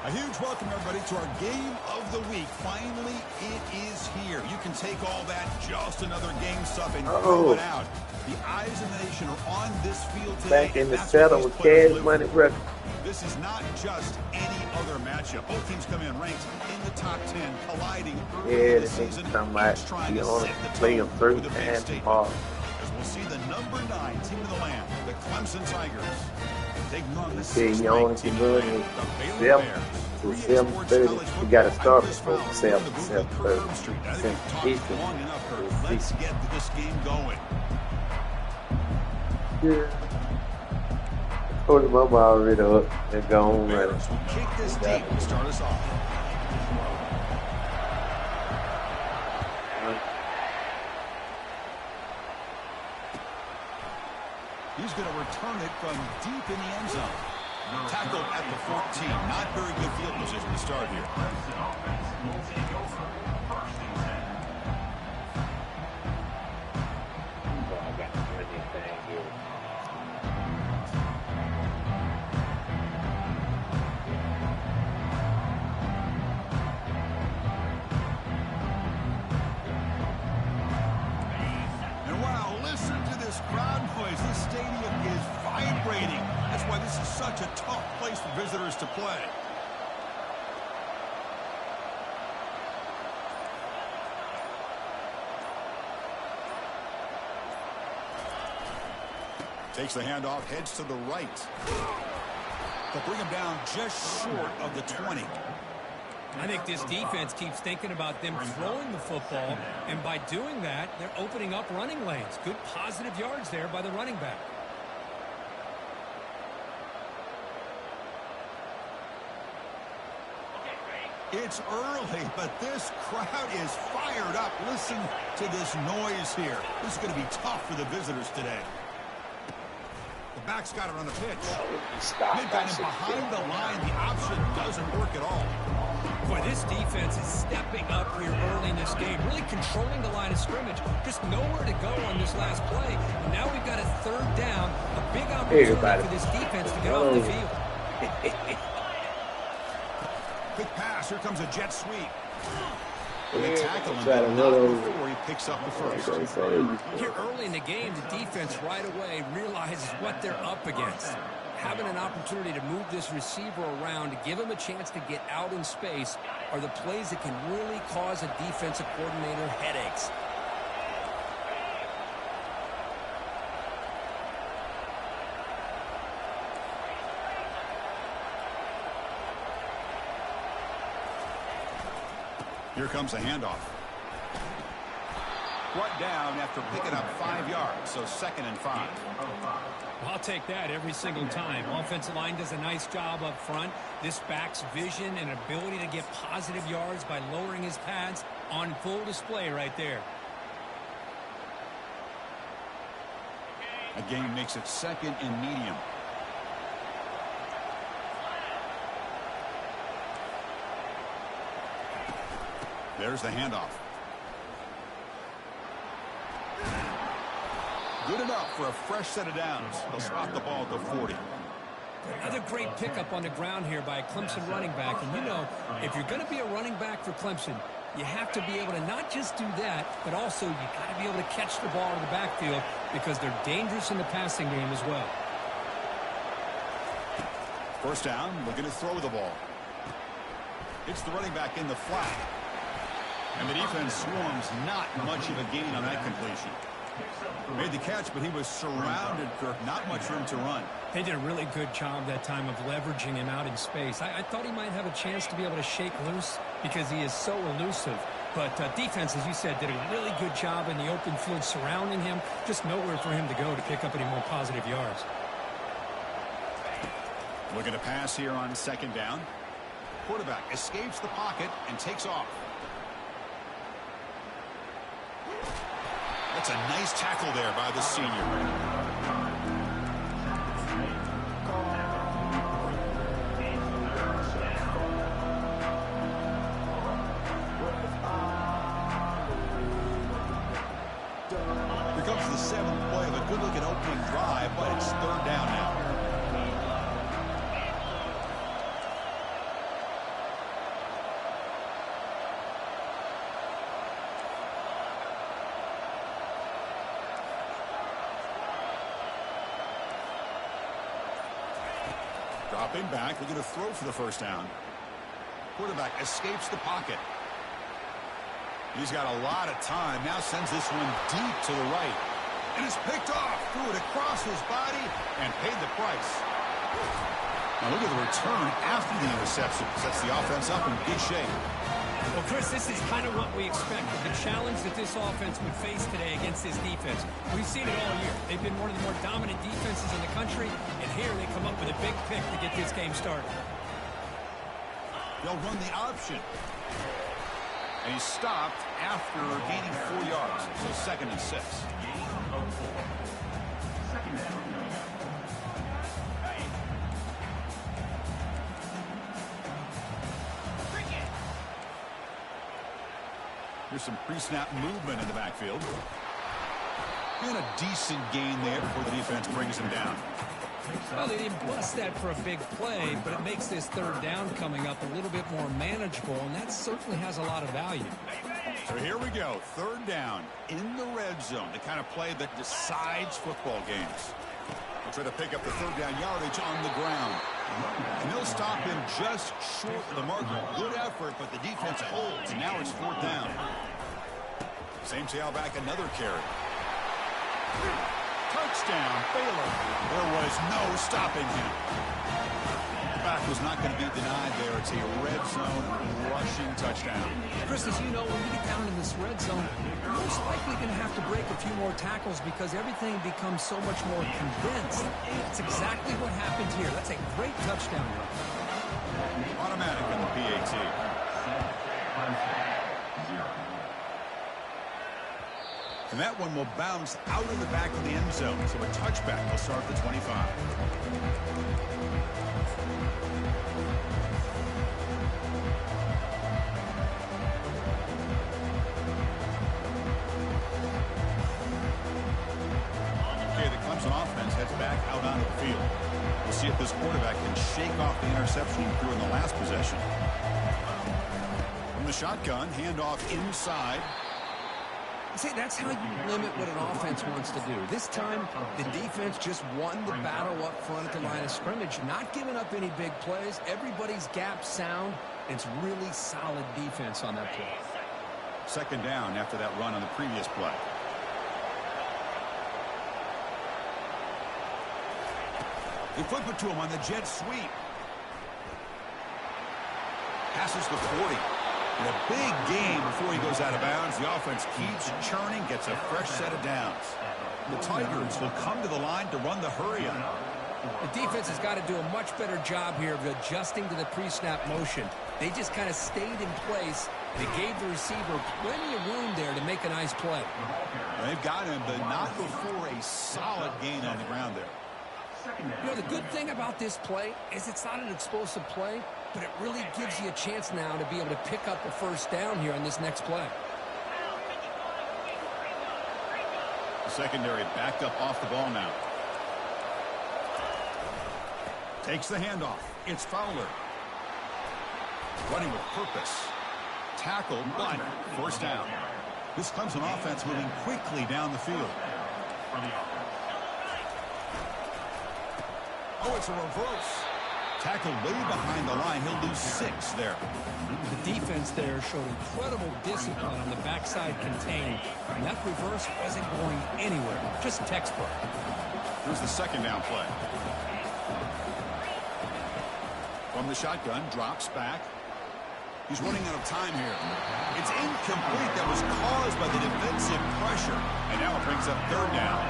A huge welcome, everybody, to our game of the week. Finally, it is here. You can take all that just another game stuff and throw it out. The eyes of the nation are on this field today. Back in the settle with Cash Money Records. This is not just any other matchup. Both teams come in ranked in the top 10, colliding early in the season, each trying to set the tone for the big stage. As we'll see the number 9 team of the land, the Clemson Tigers, taking on the 6th-ranked team of the land, the Baylor Bears. 7:30. We got to start before 7:30. Let's get this game going. Yeah. Put my mom already up and go on ready. We'll kick this deep to start us off. He's going to return it from deep in the end zone. Tackled at the 14. Not very good field position to start here. And wow, listen to this crowd noise. This stadium is vibrating. That's why this is such a tough place for visitors to play. Takes the handoff, heads to the right. They'll bring him down just short of the 20. I think this defense keeps thinking about them throwing the football, and by doing that, they're opening up running lanes. Good positive yards there by the running back. It's early, but this crowd is fired up. Listen to this noise here. This is going to be tough for the visitors today. The back's got it on the pitch. They've got him behind the line. The option doesn't work at all. Boy, this defense is stepping up here early in this game, really controlling the line of scrimmage. Just nowhere to go on this last play. And now we've got a 3rd down, a big opportunity for this defense to get off the field. Quick pass. Here comes a jet sweep. And they tackle him before he picks up the first. Here early in the game, the defense right away realizes what they're up against. Having an opportunity to move this receiver around to give him a chance to get out in space are the plays that can really cause a defensive coordinator headaches. Here comes a handoff. Brought down after picking up 5 yards, so 2nd and 5. I'll take that every single time. Offensive line does a nice job up front. This back's vision and ability to get positive yards by lowering his pads on full display right there. A game makes it 2nd and medium. There's the handoff. Good enough for a fresh set of downs. They'll spot the ball at the 40. Another great pickup on the ground here by a Clemson running back. And you know, if you're going to be a running back for Clemson, you have to be able to not just do that, but also you got to be able to catch the ball in the backfield because they're dangerous in the passing game as well. First down, looking to throw the ball. It's the running back in the flat. And the defense swarms, not much of a gain on that completion. Made the catch, but he was surrounded for not much room to run. They did a really good job that time of leveraging him out in space. I thought he might have a chance to be able to shake loose because he is so elusive. But defense, as you said, did a really good job in the open field surrounding him. Just nowhere for him to go to pick up any more positive yards. Looking to pass here on 2nd down. Quarterback escapes the pocket and takes off. That's a nice tackle there by the senior. Here comes the 7th play of a good-looking opening drive, but it's 3rd down now. Dropping back, looking to throw for the first down. Quarterback escapes the pocket. He's got a lot of time. Now sends this one deep to the right. And it's picked off. Threw it across his body and paid the price. Now look at the return after the interception. Sets the offense up in good shape. Well, Chris, this is kind of what we expected. The challenge that this offense would face today against this defense. We've seen it all year. They've been one of the more dominant defenses in the country, and here they come up with a big pick to get this game started. They'll run the option. And he's stopped after gaining 4 yards. So 2nd and 6. Here's some pre-snap movement in the backfield. And a decent gain there before the defense brings him down. Well, they didn't bust that for a big play, but it makes this 3rd down coming up a little bit more manageable, and that certainly has a lot of value. So here we go, 3rd down in the red zone, the kind of play that decides football games. We'll try to pick up the 3rd down yardage on the ground. And they'll stop him just short of the marker. Good effort, but the defense holds, and now it's 4th down. Same tailback, another carry. Touchdown, Baylor. There was no stopping him. The back was not going to be denied there. It's a red zone rushing touchdown. Chris, as you know, when you get down in this red zone, you're most likely going to have to break a few more tackles because everything becomes so much more condensed. That's exactly what happened here. That's a great touchdown run. Automatic on the PAT. And that one will bounce out of the back of the end zone. So a touchback will start the 25. Okay, the Clemson offense heads back out onto the field. We'll see if this quarterback can shake off the interception he threw in the last possession. From the shotgun, handoff inside. See, that's how you limit what an offense wants to do. This time, the defense just won the battle up front at the line of scrimmage, not giving up any big plays. Everybody's gap sound. It's really solid defense on that play. 2nd down after that run on the previous play. They flip it to him on the jet sweep. Passes the 40. And a big game before he goes out of bounds. The offense keeps churning, gets a fresh set of downs. The Tigers will come to the line to run the hurry-up. The defense has got to do a much better job here of adjusting to the pre-snap motion. They just kind of stayed in place. They gave the receiver plenty of room there to make a nice play. They've got him, but not before a solid gain on the ground there. You know, the good thing about this play is it's not an explosive play, but it really gives you a chance now to be able to pick up a 1st down here on this next play. The secondary backed up off the ball now. Takes the handoff. It's Fowler. Running with purpose. Tackled, but 1st down. This Clemson offense moving quickly down the field. Oh, it's a reverse. Tackled way behind the line. He'll lose 6 there. The defense there showed incredible discipline on the backside contained. And that reverse wasn't going anywhere. Just textbook. Here's the 2nd down play. From the shotgun, drops back. He's running out of time here. It's incomplete. That was caused by the defensive pressure. And now it brings up 3rd down.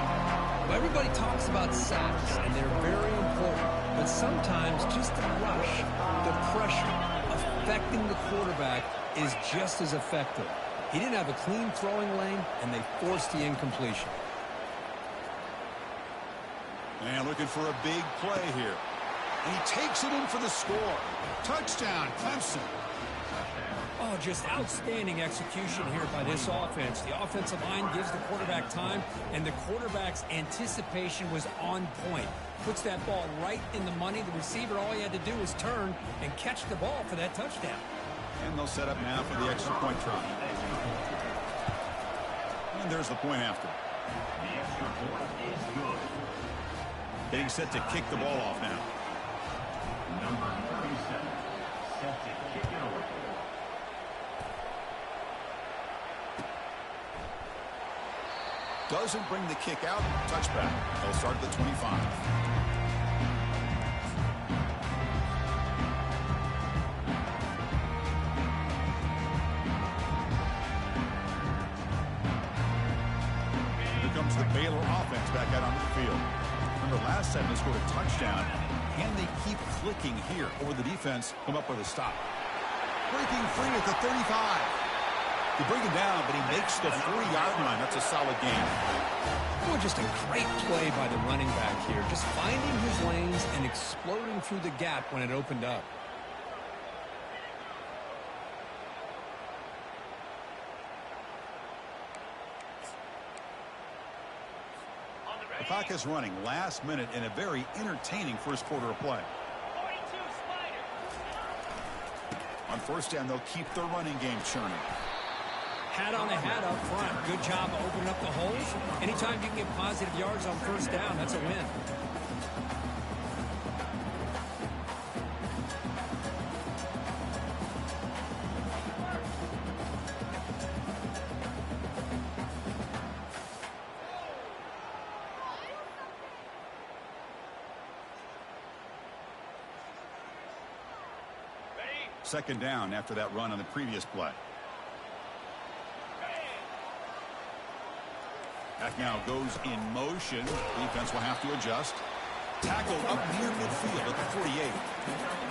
Well, everybody talks about sacks, and they're very important. But sometimes just the rush, the pressure, affecting the quarterback is just as effective. He didn't have a clean throwing lane, and they forced the incompletion. And looking for a big play here. And he takes it in for the score. Touchdown, Clemson. Oh, just outstanding execution here by this offense. The offensive line gives the quarterback time, and the quarterback's anticipation was on point. Puts that ball right in the money. The receiver, all he had to do was turn and catch the ball for that touchdown. And they'll set up now for the extra point try. And there's the point after. The extra point is good. Getting set to kick the ball off now. Number 37, set to kick it away. Doesn't bring the kick out. Touchback. They'll start at the 25. The Baylor offense back out onto the field. Remember last time they scored a touchdown. Can they keep clicking here over the defense? Come up with a stop. Breaking free at the 35. They bring him down, but he makes the 4-yard line. That's a solid gain. Well, just a great play by the running back here. Just finding his lanes and exploding through the gap when it opened up. The clock is running last minute in a very entertaining first quarter of play. On first down, they'll keep their running game churning. Hat on a hat up front. Good job of opening up the holes. Anytime you can get positive yards on first down, that's a win. Second down after that run on the previous play. Back now goes in motion. Defense will have to adjust. Tackle up near midfield at the 48.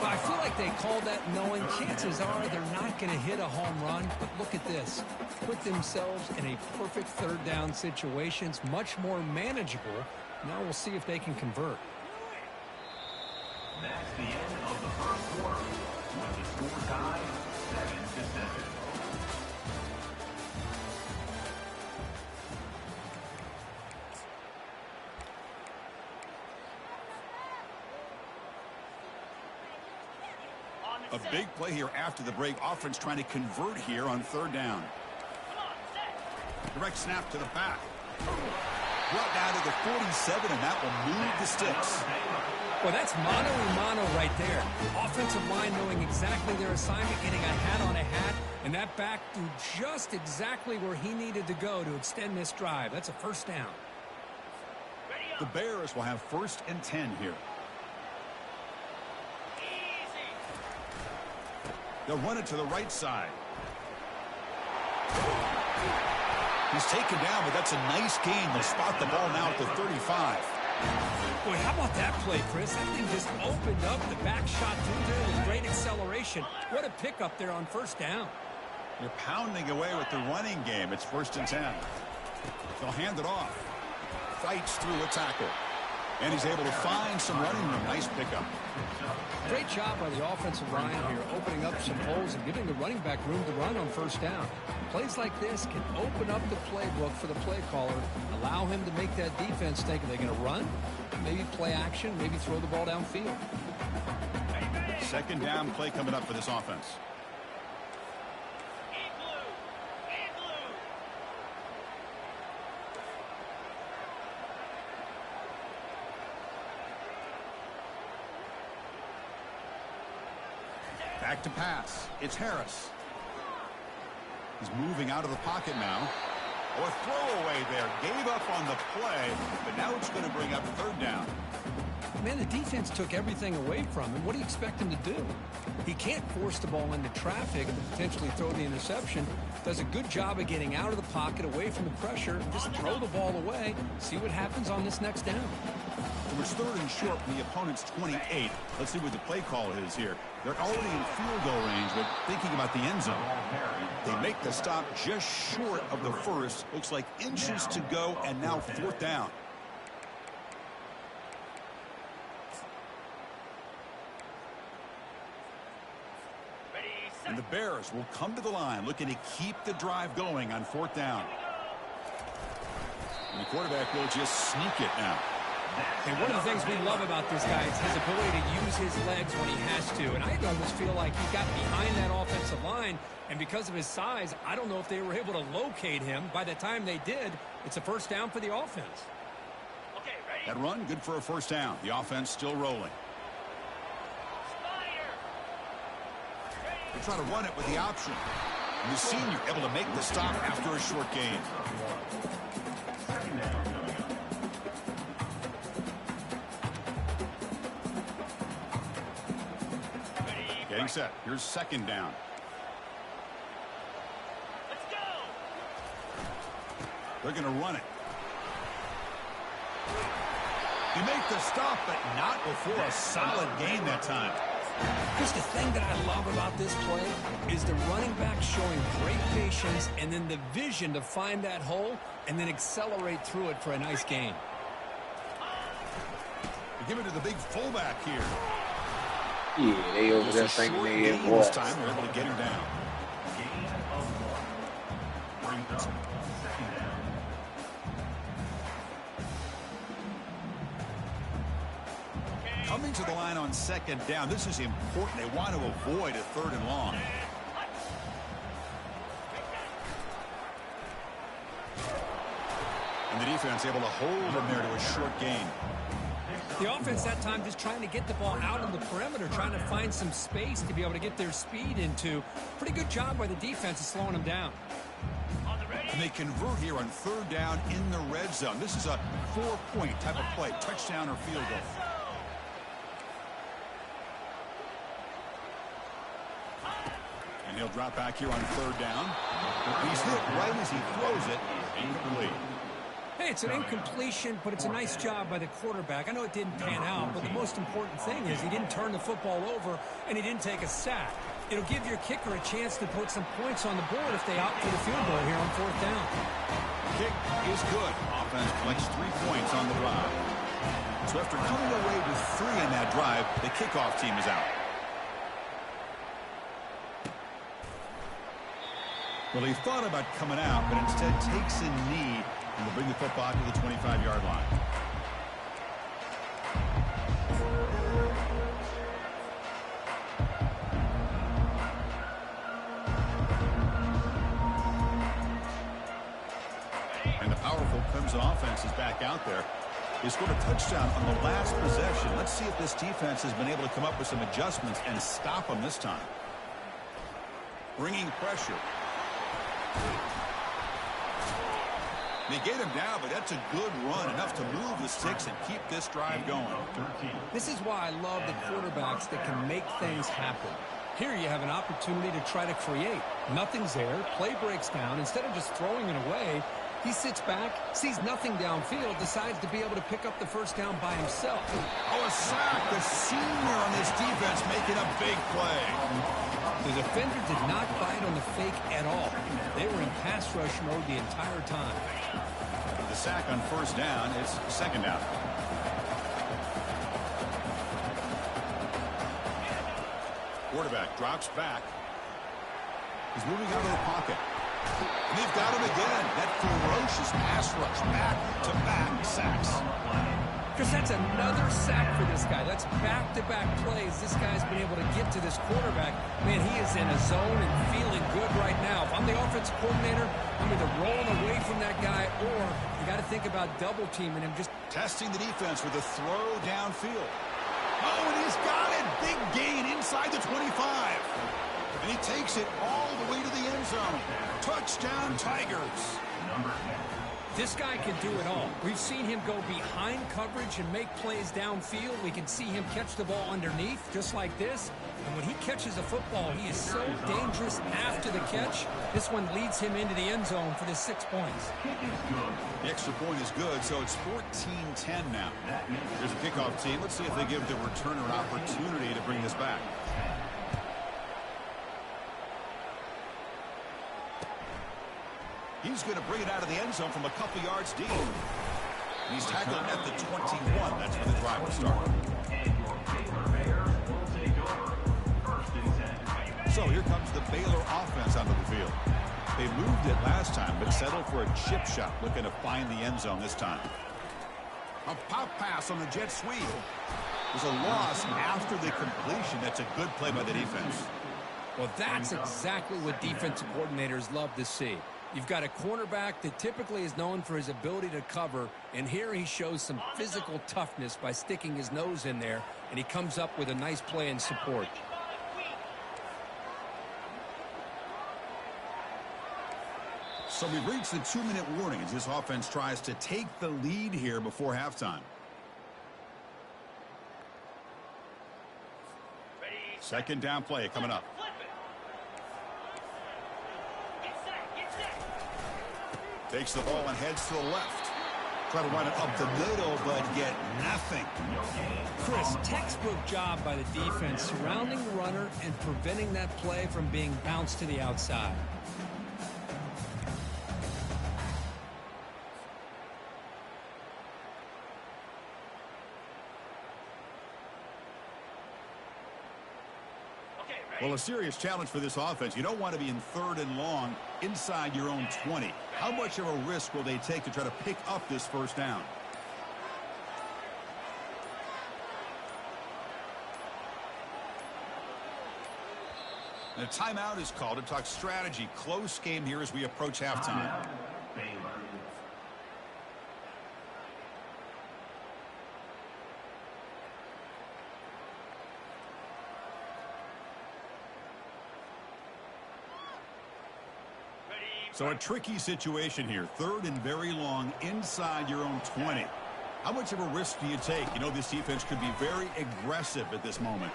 Well, I feel like they called that knowing chances are they're not going to hit a home run. But look at this. Put themselves in a perfect third down situation. It's much more manageable. Now we'll see if they can convert. That's the end of the first quarter. With the score tied 7-7. A big play here after the break. Offense trying to convert here on third down. Direct snap to the back. Brought down to the 47, and that will move the sticks. Well, that's mano-a-mano right there. Offensive line knowing exactly their assignment, getting a hat on a hat, and that back threw just exactly where he needed to go to extend this drive. That's a first down. The Bears will have first and 10 here. They'll run it to the right side. He's taken down, but that's a nice gain. They'll spot the ball now at the 35. Boy, how about that play, Chris? That thing just opened up. The back shot through there with great acceleration. What a pickup there on first down. They're pounding away with the running game. It's first and 10. They'll hand it off. Fights through a tackle. And he's able to find some running room. Nice pickup. Great job by the offensive line here, opening up some holes and giving the running back room to run on first down. Plays like this can open up the playbook for the play caller, allow him to make that defense think, are they going to run? Maybe play action, maybe throw the ball downfield. Second down play coming up for this offense. Back to pass. It's Harris. He's moving out of the pocket now. Oh, a throwaway there. Gave up on the play, but now it's going to bring up third down. Man, the defense took everything away from him. What do you expect him to do? He can't force the ball into traffic and potentially throw the interception. Does a good job of getting out of the pocket, away from the pressure, just throw the ball away, see what happens on this next down. So it's third and short from the opponent's 28. Let's see what the play call is here. They're already in field goal range, but thinking about the end zone. They make the stop just short of the first. Looks like inches to go, and now fourth down. And the Bears will come to the line, looking to keep the drive going on fourth down. And the quarterback will just sneak it now. And one of the things we love about this guy is his ability to use his legs when he has to. And I almost feel like he got behind that offensive line, and because of his size, I don't know if they were able to locate him. By the time they did, it's a first down for the offense. That run, good for a first down. The offense still rolling. to try to run it with the option. And the senior able to make the stop after a short gain. Getting set. Here's second down. Let's go. They're going to run it. You make the stop, but not before a solid gain that time. Just the thing that I love about this play is the running back showing great patience and then the vision to find that hole and then accelerate through it for a nice gain. They give it to the big fullback here. Yeah, they over there thinking they in this time. They're able to get him down. Coming to the line on second down. This is important. They want to avoid a third and long. And the defense able to hold him there to a short gain. The offense that time just trying to get the ball out on the perimeter, trying to find some space to be able to get their speed into. Pretty good job by the defense of slowing them down. And they convert here on third down in the red zone. This is a 4-point type of play, touchdown or field goal. And he'll drop back here on third down. He's hit right as he throws it. Incomplete. Hey, it's an incompletion, but it's a nice job by the quarterback. I know it didn't pan out, but the most important thing is he didn't turn the football over and he didn't take a sack. It'll give your kicker a chance to put some points on the board if they opt for the field goal here on fourth down. Kick is good. Offense collects 3 points on the drive. So after coming away with 3 in that drive, the kickoff team is out. Well, he thought about coming out, but instead takes a knee and will bring the football to the 25-yard line. And the powerful Clemson offense is back out there. They scored a touchdown on the last possession. Let's see if this defense has been able to come up with some adjustments and stop them this time. Bringing pressure. They get him down, but that's a good run, enough to move the sticks and keep this drive going. This is why I love the quarterbacks that can make things happen. Here you have an opportunity to try to create. Nothing's there. Play breaks down. Instead of just throwing it away, he sits back, sees nothing downfield, decides to be able to pick up the first down by himself. Oh, a sack. The senior on this defense making a big play. The defender did not bite on the fake at all. They were in pass rush mode the entire time. The sack on first down. It's second down. Quarterback drops back. He's moving out of the pocket. And they've got him again. That ferocious pass rush, back-to-back sacks. Because that's another sack for this guy. That's back-to-back plays. This guy's been able to get to this quarterback. Man, he is in a zone and feeling good right now. If I'm the offensive coordinator, I'm either rolling away from that guy or you got to think about double teaming him. Just testing the defense with a throw downfield. Oh, and he's got it. Big gain inside the 25. And he takes it all the way to the end zone. Touchdown, Tigers. This guy can do it all. We've seen him go behind coverage and make plays downfield. We can see him catch the ball underneath, just like this. And when he catches a football, he is so dangerous after the catch. This one leads him into the end zone for the 6 points. The extra point is good, so it's 14-10 now. There's a kickoff team. Let's see if they give the returner an opportunity to bring this back. He's going to bring it out of the end zone from a couple yards deep. He's tackled at the 21. That's where the drive will start. So here comes the Baylor offense onto the field. They moved it last time, but settled for a chip shot, looking to find the end zone this time. A pop pass on the jet sweep. There's a loss after the completion. That's a good play by the defense. Well, that's exactly what defensive coordinators love to see. You've got a cornerback that typically is known for his ability to cover, and here he shows some physical toughness by sticking his nose in there, and he comes up with a nice play in support. So we've reached the 2-minute warning as this offense tries to take the lead here before halftime. Second down play coming up. Takes the ball and heads to the left. Try to run it up the middle, but get nothing. Chris, textbook job by the defense surrounding the runner and preventing that play from being bounced to the outside. Well, a serious challenge for this offense. You don't want to be in 3rd and long inside your own 20. How much of a risk will they take to try to pick up this first down? And a timeout is called to talk strategy. Close game here as we approach halftime. So a tricky situation here. 3rd and very long inside your own 20. How much of a risk do you take? You know, this defense could be very aggressive at this moment.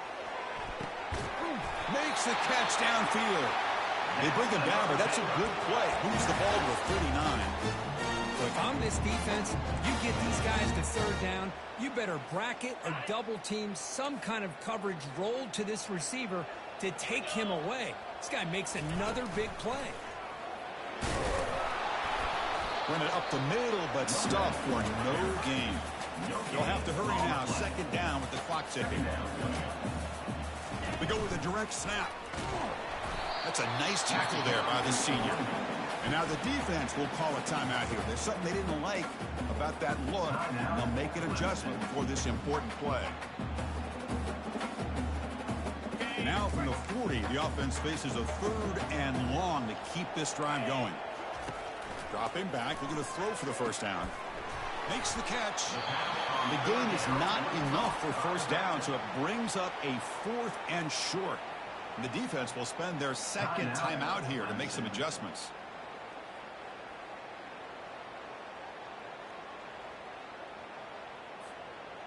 Makes the catch downfield. They bring him down, but that's a good play. Moves the ball to a 39. So if I'm this defense, you get these guys to 3rd down, you better bracket or double team some kind of coverage rolled to this receiver to take him away. This guy makes another big play. Run it up the middle, but stuffed for no gain. You'll have to hurry now. 2nd down with the clock ticking. We go with a direct snap. That's a nice tackle there by the senior. And now the defense will call a timeout here. There's something they didn't like about that look. They'll make an adjustment for this important play. Now from the 40, the offense faces a 3rd and long to keep this drive going. Dropping back, looking to throw for the first down. Makes the catch. The gain is not enough for first down, so it brings up a 4th and short. And the defense will spend their 2nd timeout here to make some adjustments.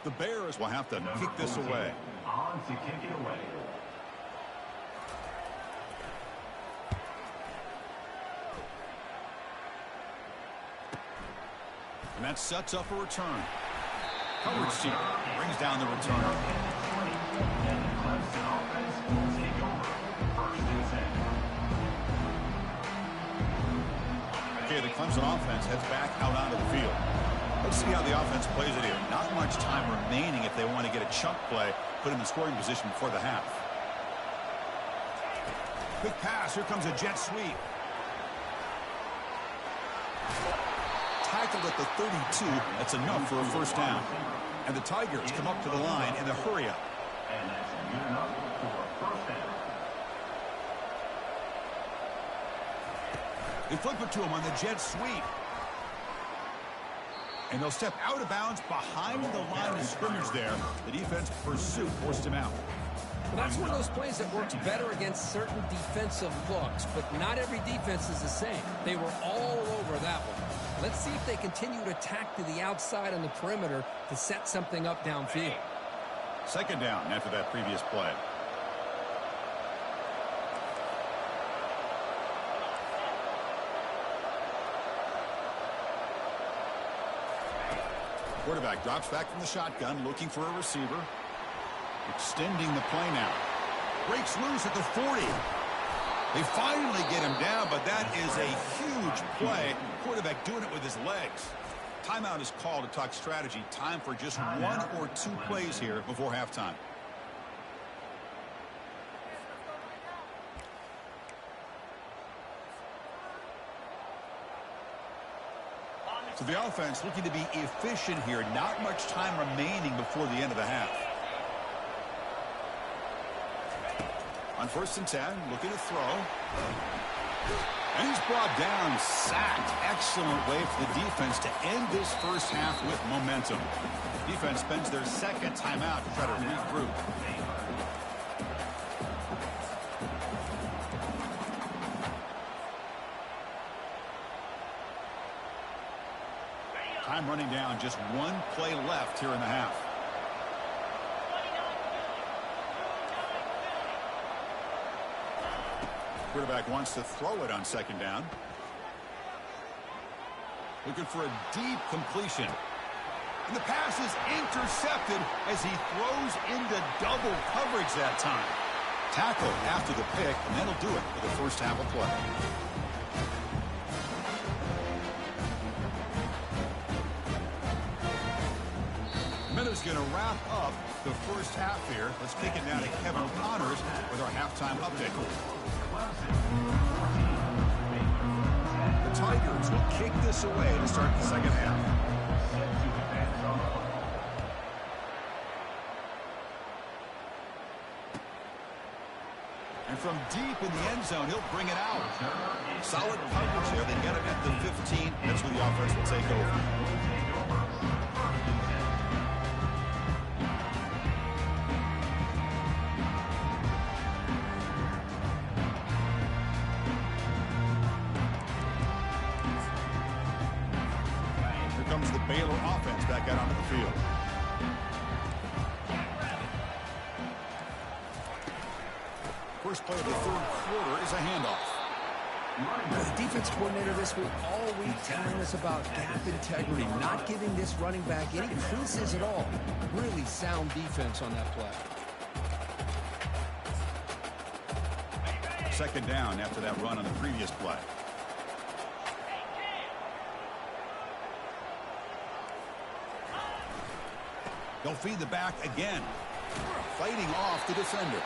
The Bears will have to kick this away. On to kick it away. And that sets up a return. Coverage team brings down the return. Okay, the Clemson offense heads back out onto the field. Let's see how the offense plays it here. Not much time remaining if they want to get a chunk play, put him in scoring position before the half. Quick pass. Here comes a jet sweep. Tackled at the 32. That's enough for a first down. And the Tigers come up to the line in a hurry-up. And that's good enough for a first down. They flip it to him on the jet sweep. And they'll step out of bounds behind the line of scrimmage there. The defense pursuit forced him out. Well, that's one of those plays that works better against certain defensive looks, but not every defense is the same. They were all over that one. Let's see if they continue to attack to the outside on the perimeter to set something up downfield. 2nd down after that previous play. Quarterback drops back from the shotgun, looking for a receiver. Extending the play now. Breaks loose at the 40. They finally get him down, but that is a huge play. Quarterback doing it with his legs. Timeout is called to talk strategy. Time for just 1 or 2 plays here before halftime. So the offense looking to be efficient here. Not much time remaining before the end of the half. On 1st and 10, looking to throw. And he's brought down, sacked. Excellent way for the defense to end this first half with momentum. Defense spends their 2nd timeout to try to regroup. Time running down, just one play left here in the half. Quarterback wants to throw it on second down. Looking for a deep completion. And the pass is intercepted as he throws into double coverage that time. Tackle after the pick, and that'll do it for the first half of play. Miller's going to wrap up the first half here. Let's kick it down to Kevin Connors with our halftime update. The Tigers will kick this away to start the second half. And from deep in the end zone, he'll bring it out. Solid coverage here. They get him at the 15. That's where the offense will take over. Here comes the Baylor offense back out onto the field. First play of the third quarter is a handoff. The defense coordinator this week all week telling us about gap integrity, not giving this running back any creases at all. Really sound defense on that play. Second down after that run on the previous play. They'll feed the back again. Fighting off the defender.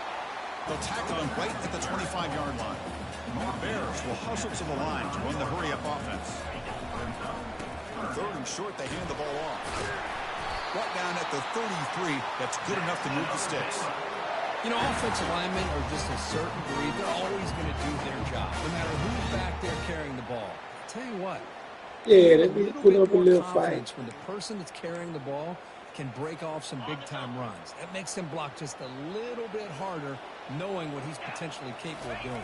They'll tackle him right at the 25-yard line. The Bears will hustle to the line to run the hurry-up offense. On third and short, they hand the ball off. Brought down at the 33. That's good enough to move the sticks. You know, offensive linemen are just a certain breed. They're always going to do their job, no matter who's back there carrying the ball. I'll tell you what. Yeah, they need to put up a little fight. When the person that's carrying the ball can break off some big-time runs. That makes him block just a little bit harder, knowing what he's potentially capable of doing.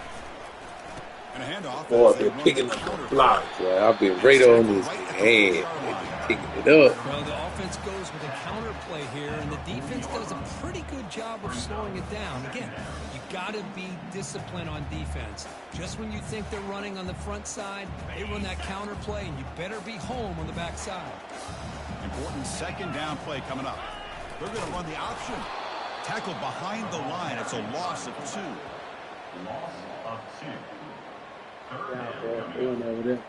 And a handoff. Boy, they're picking up the blocks. I've been right on his head. They're picking it up. Well, the offense goes with a counter play here, and the defense does a pretty good job of slowing it down. Again, you got to be disciplined on defense. Just when you think they're running on the front side, they run that counter play, and you better be home on the back side. Important second down play coming up. They're going to run the option. Tackle behind the line. It's a loss of 2. Loss of 2. Third down They went over there.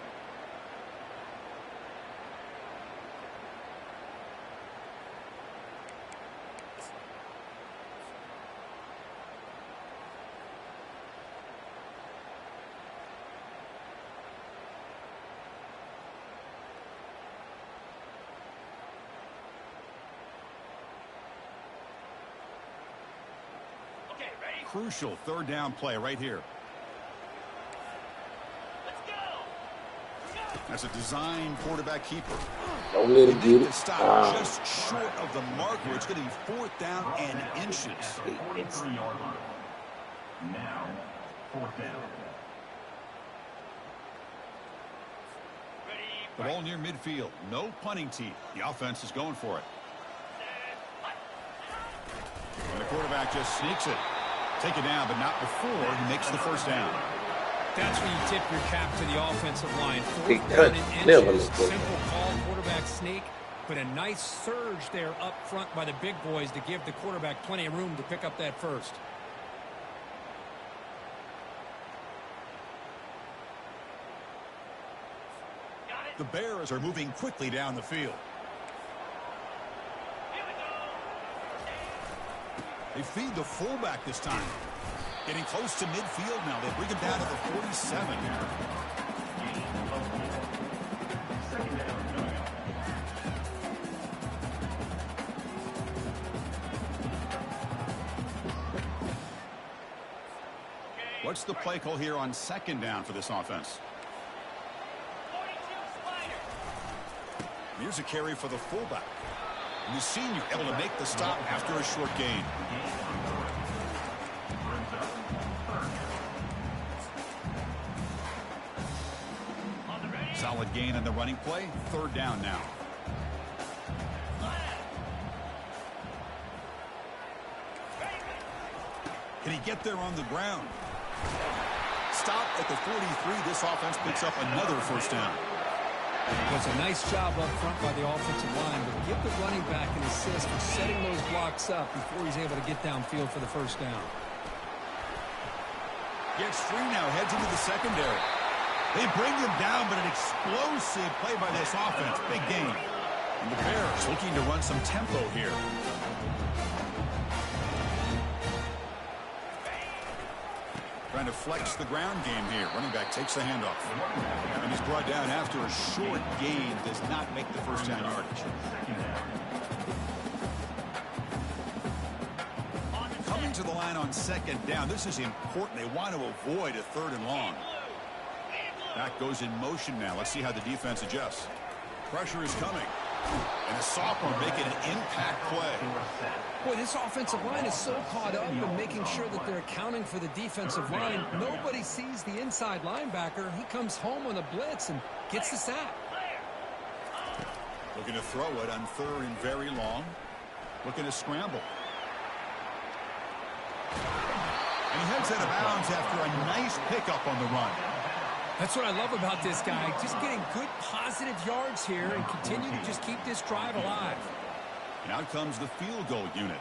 Crucial third down play right here. That's a design quarterback keeper. Don't let him get it. Stop just short of the marker. It's going to be 4th down and inches. 43-yard line. Now, 4th down. The ball near midfield. No punting teeth. The offense is going for it. And the quarterback just sneaks it. Take it down, but not before he makes the first down. That's when you tip your cap to the offensive line. 4th He down and inches. never Simple call, quarterback sneak, but a nice surge there up front by the big boys to give the quarterback plenty of room to pick up that first. The Bears are moving quickly down the field. They feed the fullback this time. Getting close to midfield now. They bring him down to the 47. What's the play call here on second down for this offense? Here's a carry for the fullback. And the senior able to make the stop after a short gain. Solid gain in the running play. 3rd down now. Can he get there on the ground? Stop at the 43. This offense picks up another first down. It was a nice job up front by the offensive line, but give the running back an assist for setting those blocks up before he's able to get downfield for the first down. Gets free now, heads into the secondary. They bring him down, but an explosive play by this offense. Big game. And the Bears looking to run some tempo here. Trying to flex the ground game here. Running back takes the handoff. And he's brought down after a short gain. Does not make the first down yardage. Coming to the line on second down. This is important. They want to avoid a 3rd and long. Back goes in motion now. Let's see how the defense adjusts. Pressure is coming. And a sophomore making an impact play. Boy, this offensive line is so caught up in making sure that they're accounting for the defensive line. Nobody sees the inside linebacker. He comes home on the blitz and gets the sack. Looking to throw it on 3rd and very long. Looking to scramble. And he heads out of bounds after a nice pickup on the run. That's what I love about this guy. Just getting good positive yards here and continue to just keep this drive alive. And out comes the field goal unit.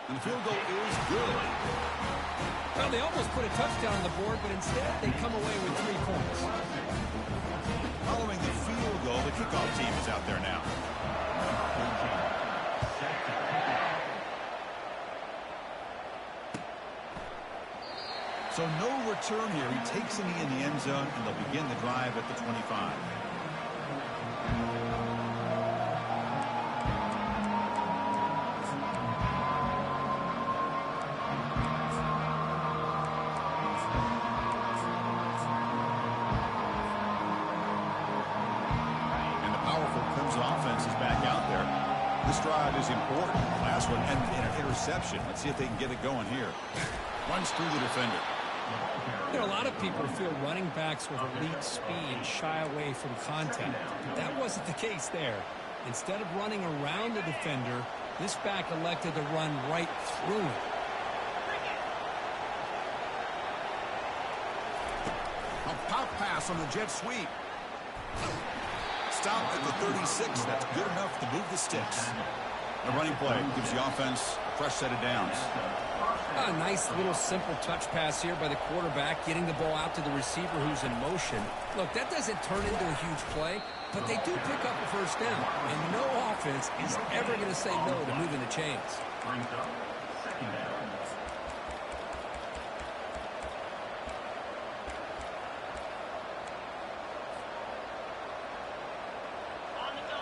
And the field goal is good. Well, they almost put a touchdown on the board, but instead they come away with 3 points. Following the field goal, the kickoff team is out there now. So no return here. He takes the knee in the end zone, and they'll begin the drive at the 25. And the powerful Crimson offense is back out there. This drive is important. Last one ended in an interception. Let's see if they can get it going here. Runs through the defender. You know, a lot of people feel running backs with elite speed shy away from contact. But that wasn't the case there. Instead of running around the defender, this back elected to run right through him. A pop pass on the jet sweep. Stop at the 36. That's good enough to move the sticks. The running play gives the offense a fresh set of downs. A nice little simple touch pass here by the quarterback, getting the ball out to the receiver who's in motion. Look, that doesn't turn into a huge play, but they do pick up a first down. And no offense is ever going to say no to moving the chains.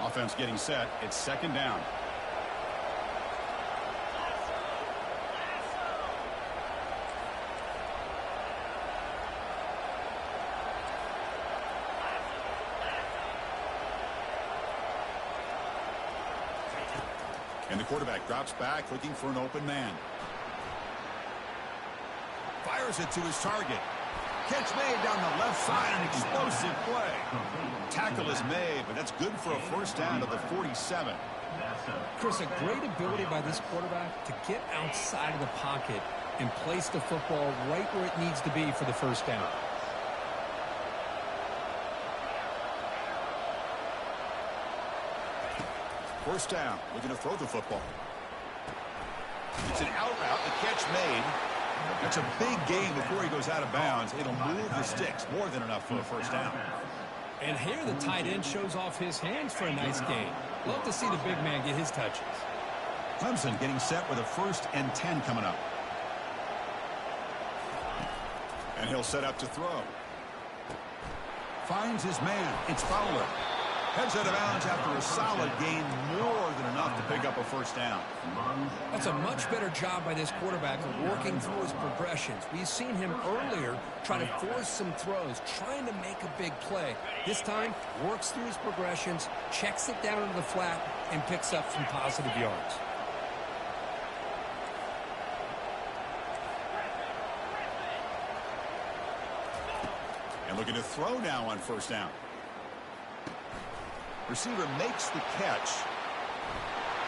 Offense getting set. It's second down. And the quarterback drops back, looking for an open man. Fires it to his target. Catch made down the left side, an explosive play. Tackle is made, but that's good for a first down to the 47. Chris, a great ability by this quarterback to get outside of the pocket and place the football right where it needs to be for the first down. First down, looking to throw the football. It's an out route, the catch made. That's a big gain before he goes out of bounds. It'll move the sticks, more than enough for a first down. And here the tight end shows off his hands for a nice gain. Love to see the big man get his touches. Clemson getting set with a 1st and 10 coming up. And he'll set up to throw. Finds his man. It's Fowler. Heads out of bounds after a solid gain, more than enough to pick up a first down. That's a much better job by this quarterback of working through his progressions. We've seen him earlier try to force some throws, trying to make a big play. This time, works through his progressions, checks it down into the flat, and picks up some positive yards. And looking to throw now on first down. Receiver makes the catch.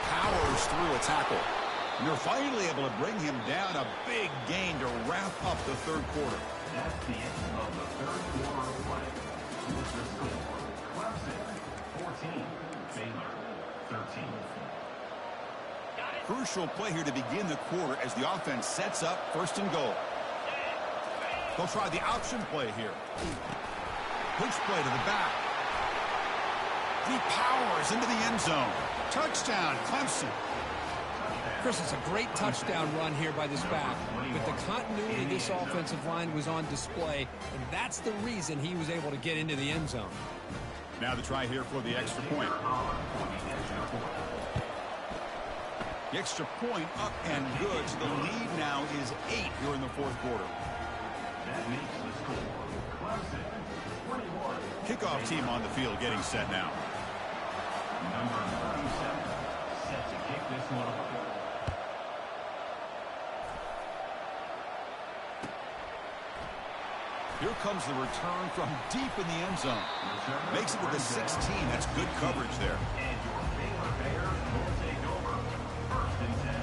Powers through a tackle. And they're finally able to bring him down. A big gain to wrap up the third quarter. That's the end of the third quarter of play. With the score, Clemson 14, Baylor 13. Crucial play here to begin the quarter as the offense sets up first and goal. They'll try the option play here. Push play to the back. He powers into the end zone. Touchdown, Clemson. Chris, it's a great touchdown run here by this back, but the continuity of this offensive line was on display, and that's the reason he was able to get into the end zone. Now the try here for the extra point. The extra point up and good, so the lead now is 8 here in the fourth quarter. That makes the score, Clemson 21. Kickoff team on the field getting set now. Number 37, set to kick this one off. Here comes the return from deep in the end zone. Makes it to the 16. That's good coverage there. And your Baylor Bears will take over. First and 10.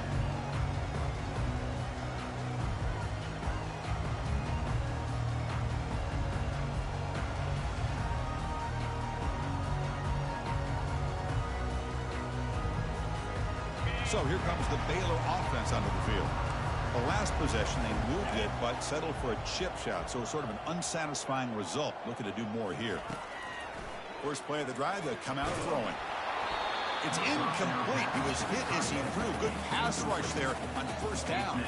So here comes the Baylor offense onto the field. The last possession, they moved it, but settled for a chip shot. So sort of an unsatisfying result. Looking to do more here. First play of the drive, they come out throwing. It's incomplete. He was hit as he threw. Good pass rush there on first down.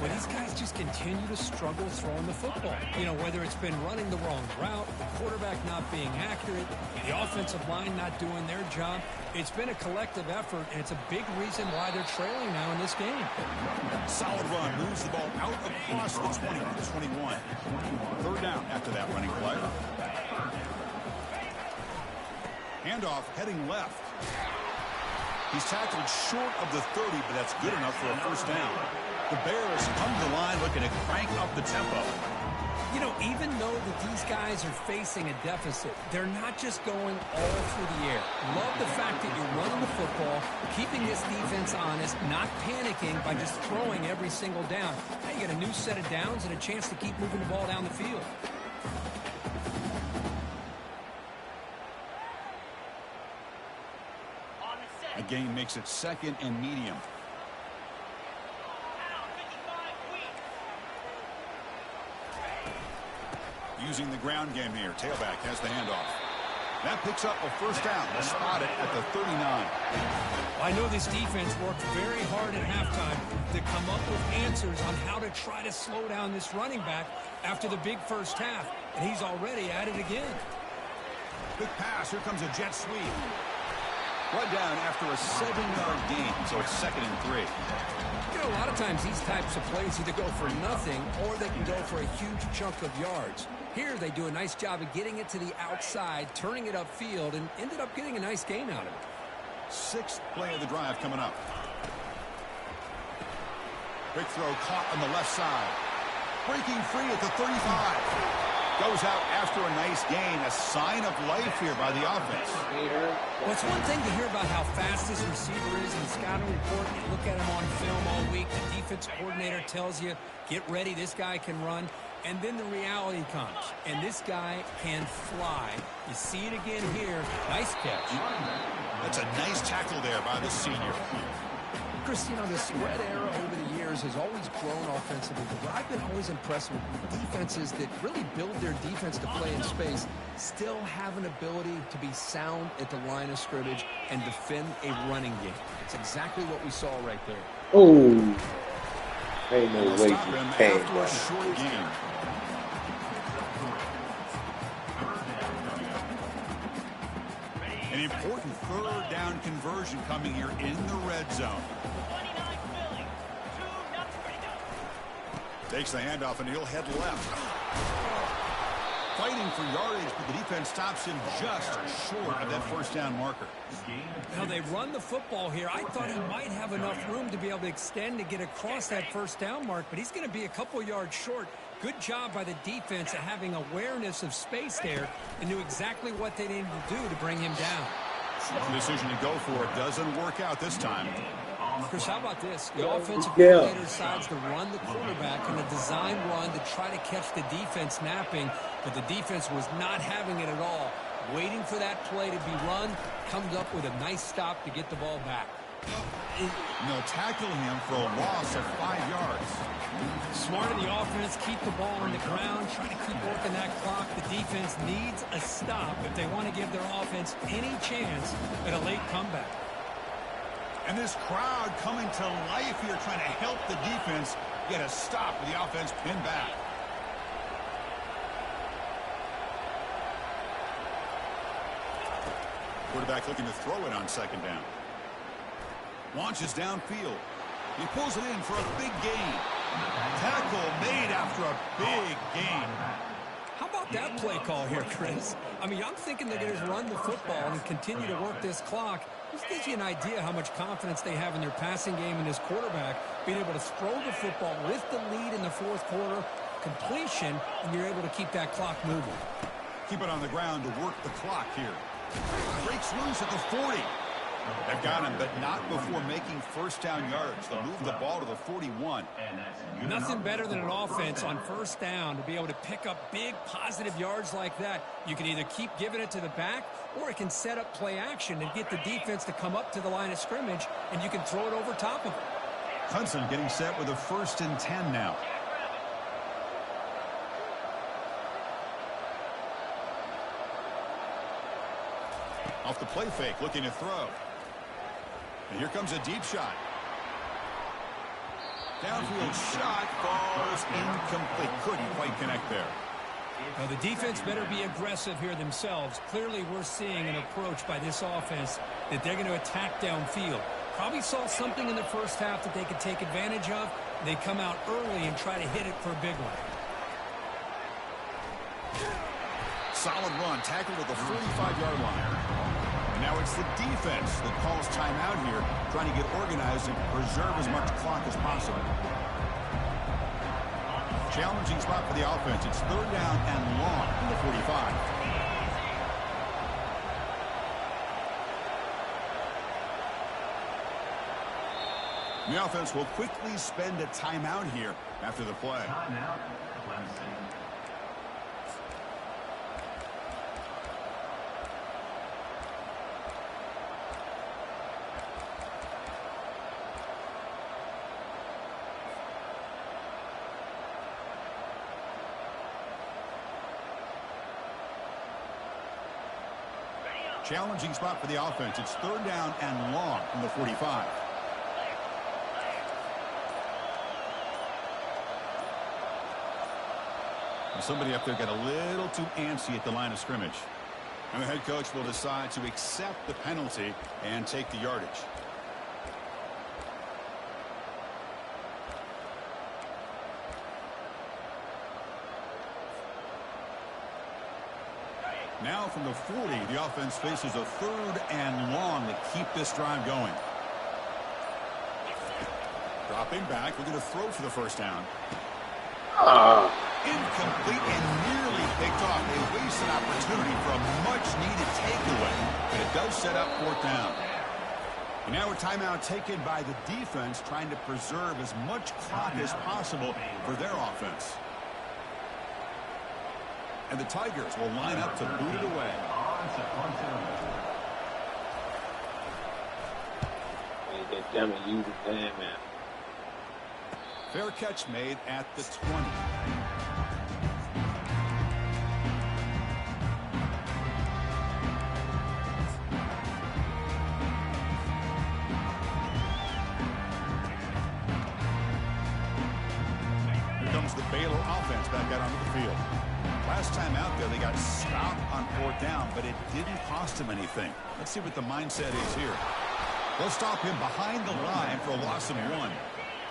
But these guys just continue to struggle throwing the football. You know, whether it's been running the wrong route, the quarterback not being accurate, the offensive line not doing their job. It's been a collective effort, and it's a big reason why they're trailing now in this game. Solid run. Moves the ball out across the 20 to 21. Third down after that running play. Handoff heading left. He's tackled short of the 30, but that's good enough for a first down. The Bears come to the line looking to crank up the tempo. You know, even though that these guys are facing a deficit, they're not just going all through the air. Love the fact that you're running the football, keeping this defense honest, not panicking by just throwing every single down. Now you get a new set of downs and a chance to keep moving the ball down the field. A gain makes it second and medium. Using the ground game here. Tailback has the handoff. That picks up a first down. They'll spot it at the 39. I know this defense worked very hard at halftime to come up with answers on how to try to slow down this running back after the big first half, and he's already at it again. Quick pass. Here comes a jet sweep. Run down after a 7-yard gain, so it's second and 3. You know, a lot of times these types of plays either go for nothing or they can go for a huge chunk of yards. Here they do a nice job of getting it to the outside, turning it upfield, and ended up getting a nice gain out of it. Sixth play of the drive coming up. Quick throw caught on the left side. Breaking free at the 35. Goes out after a nice gain. A sign of life here by the offense. Well, it's one thing to hear about how fast this receiver is in the scouting report. You look at him on film all week. The defense coordinator tells you, get ready, this guy can run. And then the reality comes, and this guy can fly. You see it again here. Nice catch. That's a nice tackle there by the senior. Chris, you know, the spread era over the years has always grown offensively, but I've been always impressed with defenses that really build their defense to play in space, still have an ability to be sound at the line of scrimmage and defend a running game. It's exactly what we saw right there. Oh, ain't no way you can. After a short game. An important third down conversion coming here in the red zone. Takes the handoff and he'll head left. Fighting for yardage, but the defense stops him just short of that first down marker. Now they run the football here. I thought he might have enough room to be able to extend to get across that first down mark, but he's going to be a couple yards short. Good job by the defense at having awareness of space there and knew exactly what they needed to do to bring him down. The decision to go for it doesn't work out this time. Chris, how about this? The offensive coordinator decides to run the quarterback in a design run to try to catch the defense napping, but the defense was not having it at all. Waiting for that play to be run, comes up with a nice stop to get the ball back. And they'll tackle him for a loss of 5 yards. Smart in the offense, keep the ball on the ground, try to keep working that clock. The defense needs a stop if they want to give their offense any chance at a late comeback. And this crowd coming to life here, trying to help the defense get a stop with the offense pinned back. Quarterback looking to throw it on second down. Launches downfield. He pulls it in for a big gain. Tackle made after a big gain. How about that play call here, Chris? I mean, I'm thinking they're going to run the football and continue to work this clock. This gives you an idea how much confidence they have in their passing game and this quarterback being able to throw the football with the lead in the fourth quarter, completion, and you're able to keep that clock moving. Keep it on the ground to work the clock here. Breaks loose at the 40. They've got him, but not before making first down yards. They'll move the ball to the 41. Nothing better than an offense on first down to be able to pick up big positive yards like that. You can either keep giving it to the back, or it can set up play action and get the defense to come up to the line of scrimmage, and you can throw it over top of it. Hudson getting set with a 1st and 10 now. Off the play fake, looking to throw. And here comes a deep shot. Downfield shot falls incomplete. Couldn't quite connect there. Now, the defense better be aggressive here themselves. Clearly, we're seeing an approach by this offense that they're going to attack downfield. Probably saw something in the first half that they could take advantage of. They come out early and try to hit it for a big one. Solid run, tackled at the 45-yard line. And now it's the defense that calls timeout here, trying to get organized and preserve as much clock as possible. Challenging spot for the offense. It's 3rd down and long from the 45. The offense will quickly spend a timeout here after the play. Timeout, Clemson. Challenging spot for the offense. It's 3rd down and long from the 45. And somebody up there got a little too antsy at the line of scrimmage. And the head coach will decide to accept the penalty and take the yardage. Now from the 40, the offense faces a 3rd and long to keep this drive going. Dropping back, looking to throw for the first down. Incomplete and nearly picked off. They waste an opportunity for a much-needed takeaway, but it does set up 4th down. And now a timeout taken by the defense, trying to preserve as much clock as possible for their offense. And the Tigers will line up to boot it away. Fair catch made at the 20. Here comes the Baylor offense back out onto the field. Last time out there, they got stopped on 4th down, but it didn't cost them anything. Let's see what the mindset is here. They'll stop him behind the line for a loss of 1.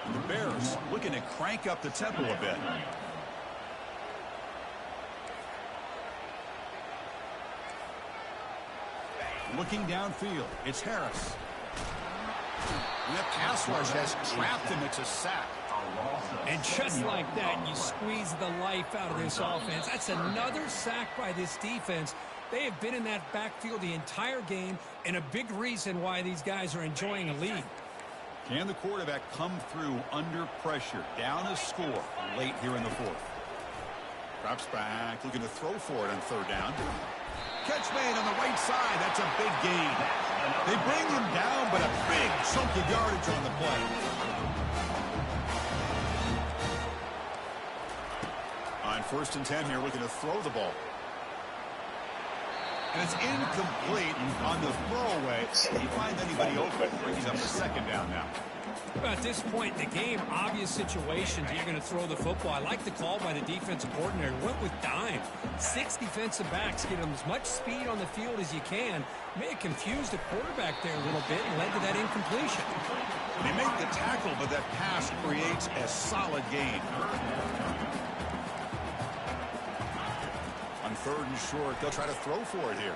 And the Bears looking to crank up the tempo a bit. Looking downfield, it's Harris. And that pass rush has trapped him. It's a sack. And just like that, you squeeze the life out of this offense. That's another sack by this defense. They have been in that backfield the entire game, and a big reason why these guys are enjoying a lead. Can the quarterback come through under pressure? Down a score late here in the fourth. Drops back, looking to throw for it on third down. Catch made on the right side. That's a big gain. They bring him down, but a big chunk of yardage on the play. On 1st and 10 here, looking to throw the ball. And it's incomplete on the throwaway. He finds anybody open. Brings up a 2nd down now. At this point in the game, obvious situations, you're going to throw the football. I like the call by the defensive coordinator. Went with dime. 6 defensive backs get them as much speed on the field as you can. May have confused the quarterback there a little bit and led to that incompletion. They make the tackle, but that pass creates a solid gain. On 3rd and short, they'll try to throw for it here.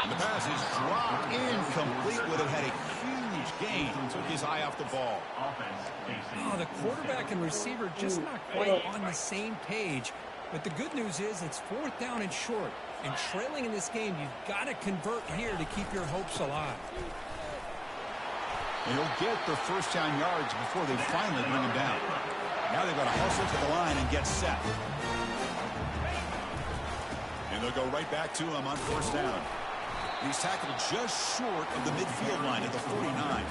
And the pass is dropped. Incomplete. Would have had a huge gain. Took his eye off the ball. Oh, the quarterback and receiver just not quite on the same page. But the good news is it's 4th down and short. And trailing in this game, you've got to convert here to keep your hopes alive. And he'll get the 1st down yards before they finally bring him down. Now they've got to hustle to the line and get set. And they'll go right back to him on 1st down. He's tackled just short of the midfield line at the 49.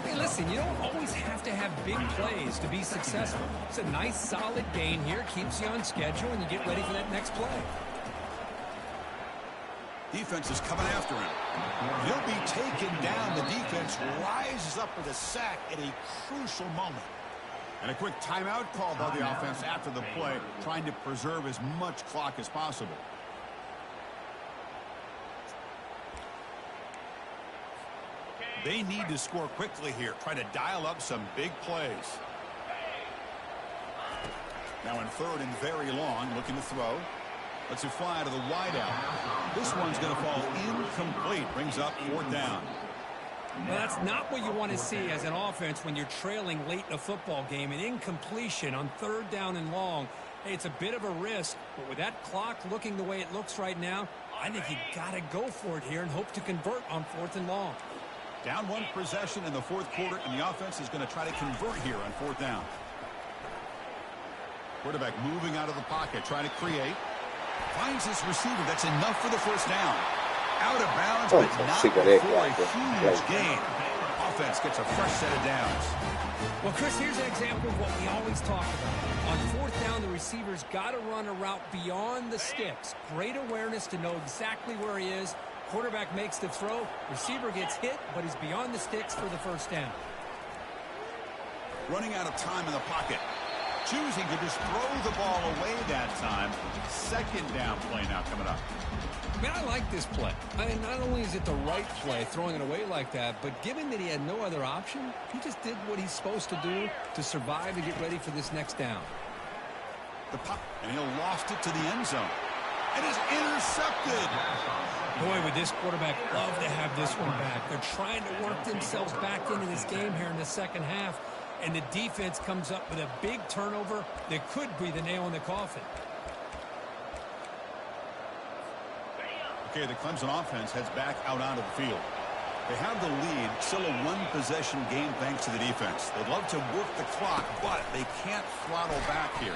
Hey, listen, you don't always have to have big plays to be successful. It's a nice, solid gain here. Keeps you on schedule, and you get ready for that next play. Defense is coming after him. He'll be taken down. The defense rises up with a sack at a crucial moment. And a quick timeout called by the offense after the play, trying to preserve as much clock as possible. They need to score quickly here. Try to dial up some big plays. Now in 3rd and very long, looking to throw. Lets it fly to the wideout. This one's going to fall incomplete. Brings up 4th down. Well, that's not what you want to see as an offense when you're trailing late in a football game. An incompletion on 3rd down and long. Hey, it's a bit of a risk, but with that clock looking the way it looks right now, I think you got to go for it here and hope to convert on 4th and long. Down 1 possession in the 4th quarter, and the offense is going to try to convert here on 4th down. Quarterback moving out of the pocket, trying to create. Finds his receiver. That's enough for the 1st down. Out of bounds, but not before a huge gain. Offense gets a fresh set of downs. Well, Chris, here's an example of what we always talk about. On 4th down, the receiver's got to run a route beyond the sticks. Great awareness to know exactly where he is. Quarterback makes the throw. Receiver gets hit, but he's beyond the sticks for the 1st down. Running out of time in the pocket. Choosing to just throw the ball away that time. 2nd down play now coming up. Man, I like this play. I mean, not only is it the right play, throwing it away like that, but given that he had no other option, he just did what he's supposed to do to survive and get ready for this next down. The pop, and he'll lost it to the end zone. It is intercepted. Boy, would this quarterback love to have this one back. They're trying to work themselves back into this game here in the 2nd half, and the defense comes up with a big turnover that could be the nail in the coffin. Okay, the Clemson offense heads back out onto the field. They have the lead, still a 1-possession game thanks to the defense. They'd love to work the clock, but they can't throttle back here.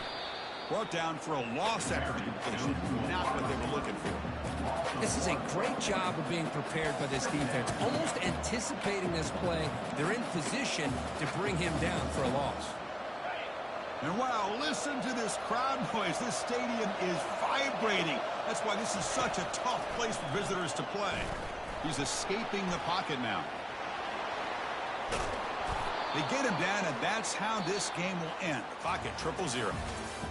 Brought down for a loss after the completion, not what they were looking for. This is a great job of being prepared by this defense. Almost anticipating this play, they're in position to bring him down for a loss. And wow, listen to this crowd noise. This stadium is vibrating. That's why this is such a tough place for visitors to play. He's escaping the pocket now. They get him down, and that's how this game will end. The clock at 0-0.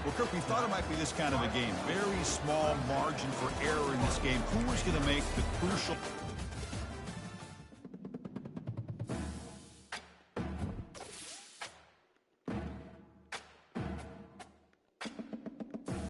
Well, Kirk, we thought it might be this kind of a game. Very small margin for error in this game. Who was going to make the crucial